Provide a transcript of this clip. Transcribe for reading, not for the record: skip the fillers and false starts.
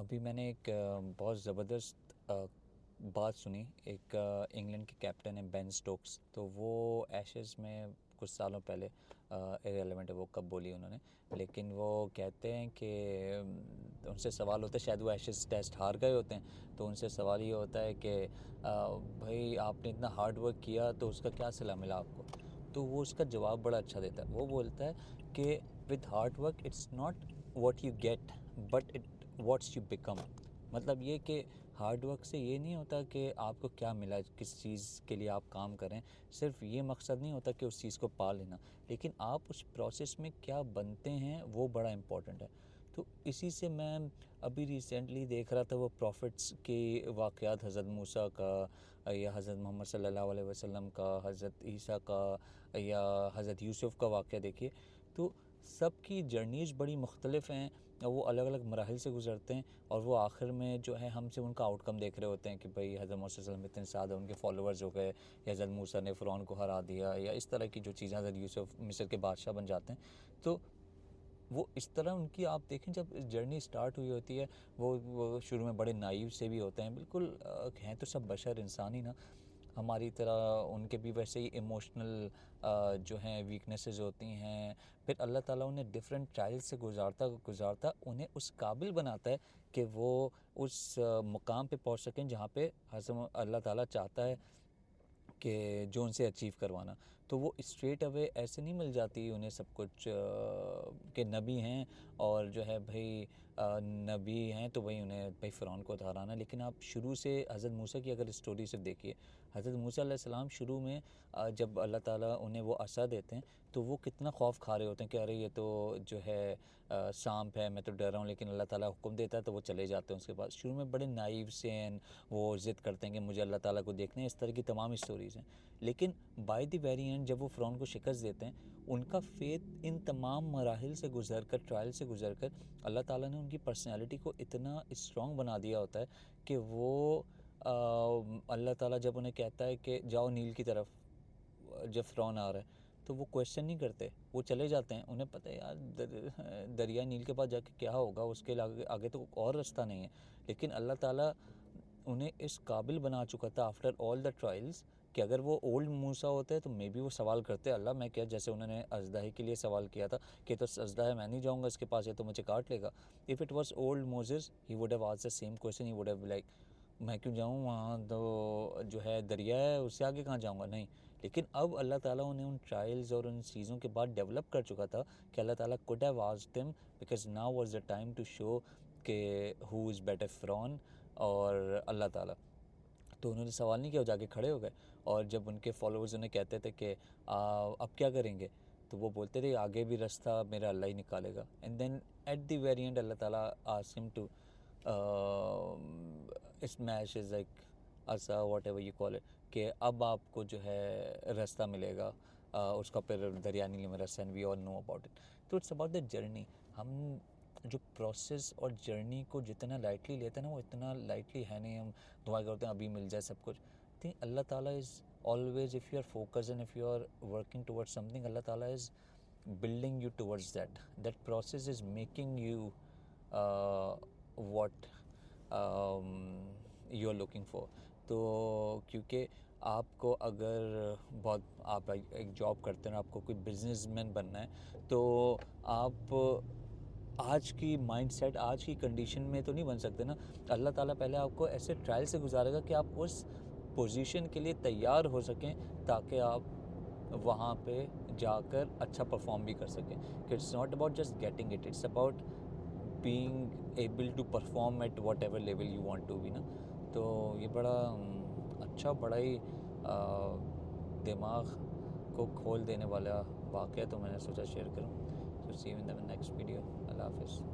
अभी मैंने एक बहुत ज़बरदस्त बात सुनी। एक इंग्लैंड के कैप्टन है बेन स्टोक्स। तो वो एशेज़ में कुछ सालों पहले, इररिलेवेंट है वो कब बोली उन्होंने, लेकिन वो कहते हैं कि उनसे सवाल होता है, शायद वो एशेज़ टेस्ट हार गए होते हैं, तो उनसे सवाल ये होता है कि भाई आपने इतना हार्ड वर्क किया तो उसका क्या सिला मिला आपको। तो वो उसका जवाब बड़ा अच्छा देता है। वो बोलता है कि with hard work it's not what you get but it what's you become. मतलब ये कि हार्ड वर्क से ये नहीं होता कि आपको क्या मिला, किस चीज़ के लिए आप काम करें, सिर्फ ये मकसद नहीं होता कि उस चीज़ को पा लेना, लेकिन आप उस प्रोसेस में क्या बनते हैं वो बड़ा इम्पोर्टेंट है। तो इसी से मैं अभी रिसेंटली देख रहा था वो प्रॉफिट्स के वाक़यात, हज़रत मूसा का या हज़रत मोहम्मद सल्लल्लाहु अलैहि वसल्लम का, हज़रत ईसा का या हज़रत यूसुफ़ का वाक़या देखिए। तो सब की जर्नीज़ बड़ी मुख्तलिफ़ हैं और वो अलग अलग मराहिल से गुज़रते हैं, और वो आखिर में जो है हमसे उनका आउटकम देख रहे होते हैं कि भाई हज़रत मूसा सल्लल्लाहु अलैहि वसल्लम इतने सादे उनके फॉलोअर्स हो गए, या हज़रत मूसा ने फ़िरौन को हरा दिया, या इस तरह की जो चीज़ें, हज़रत यूसुफ मिस्र के बादशाह बन जाते हैं। तो वो इस तरह उनकी आप देखें, जब जर्नी स्टार्ट हुई होती है, वो शुरू में बड़े नाइव से भी होते हैं, बिल्कुल हैं तो सब बशर इंसान ही ना, हमारी तरह उनके भी वैसे ही इमोशनल जो हैं वीकनेसेस होती हैं। फिर अल्लाह ताला उन्हें डिफरेंट ट्रायल्स से गुजारता गुजारता उन्हें उस काबिल बनाता है कि वो उस मुकाम पे पहुंच सकें जहाँ पे हज़रत अल्लाह ताला चाहता है कि जो उनसे अचीव करवाना। तो वो स्ट्रेट अवे ऐसे नहीं मिल जाती उन्हें सब कुछ कि नबी हैं और जो है भाई नबी हैं तो भाई उन्हें भाई फ़िरौन को हराना। लेकिन आप शुरू से हज़रत मूसा की अगर स्टोरी सिर्फ देखिए, हज़रत मूसा अलैहिस्सलाम शुरू में जब अल्लाह ताला उन्हें वो असा देते हैं तो वो कितना खौफ खा रहे होते हैं कि अरे ये तो जो है सांप है, मैं तो डर रहा हूँ। लेकिन अल्लाह ताला हुक्म देता है तो वो चले जाते हैं उसके पास। शुरू में बड़े नाइव से हैं, वो ज़िद करते हैं कि मुझे अल्लाह ताला को देखना है, इस तरह की तमाम स्टोरीज़ हैं। लेकिन बाय द वेरी एंड जब वो फ़िरौन को शिकस्त देते हैं, उनका फ़ेथ इन तमाम मराहिल से गुज़र कर, ट्रायल से गुज़र कर, अल्लाह ताला ने उनकी पर्सनैलिटी को इतना स्ट्रॉन्ग बना दिया होता है कि वो अल्लाह ताला जब उन्हें कहता है कि जाओ नील की तरफ, जब फ़िरौन आ रहा है, तो वो क्वेश्चन नहीं करते, वो चले जाते हैं। उन्हें पता है यार दरिया नील के पास जाके क्या होगा, उसके आगे आगे तो और रास्ता नहीं है। लेकिन अल्लाह ताला उन्हें इस काबिल बना चुका था आफ्टर ऑल द ट्रायल्स कि अगर वो ओल्ड मूसा होते तो मे बी वो सवाल करते, अल्लाह मैं क्या, जैसे उन्होंने अजदाही के लिए सवाल किया था कि तो अजदा है, मैं नहीं जाऊँगा इसके पास, ये तो मुझे काट लेगा। If it was old Moses he would have asked the same question, he would have like मैं क्यों जाऊँ वहाँ, तो जो है दरिया है, उससे आगे कहाँ जाऊँगा, नहीं। लेकिन अब अल्लाह ताला उन्हें उन ट्रायल्स और उन चीज़ों के बाद डेवलप कर चुका था कि अल्लाह ताला could have asked them, because now was the time to show कि हु इज़ बेटर, फ़िरौन और अल्लाह ताला। तो उन्होंने सवाल नहीं किया, वो जाके खड़े हो गए। और जब उनके फॉलोअर्स उन्हें कहते थे कि अब क्या करेंगे, तो वो बोलते थे आगे भी रास्ता मेरा अल्लाह ही निकालेगा। And then at the very end Allah Taala asked him to smash is like असा whatever you call it, कि अब आपको जो है रास्ता मिलेगा, उसका फिर दरिया नील में रास्ता, and we all know about it. तो इट्स अबाउट द जर्नी। हम जो प्रोसेस और जर्नी को जितना लाइटली लेते हैं ना, वो इतना लाइटली है नहीं। हम दुआ करते हैं अभी मिल जाए सब कुछ। Think Allah Taala is always, if you are focus and if you are working towards something, Allah Taala is building you towards that process is making you what you are looking for। तो क्योंकि आपको अगर बहुत आप एक job करते हैं और आपको कोई बिजनेसमैन बनना है, तो आप आज की माइंडसेट, आज की कंडीशन में तो नहीं बन सकते ना। अल्लाह ताला पहले आपको ऐसे ट्रायल से गुजारेगा कि आप उस पोजीशन के लिए तैयार हो सकें, ताकि आप वहाँ पे जाकर अच्छा परफॉर्म भी कर सकें। कि it's not about just getting it, it's about being able to perform at whatever level you want to be ना। तो ये बड़ा अच्छा, बड़ा ही दिमाग को खोल देने वाला वाक़या तो मैंने सोचा शेयर करूँ। तो see you in the next video. अल्लाह हाफ़िज़।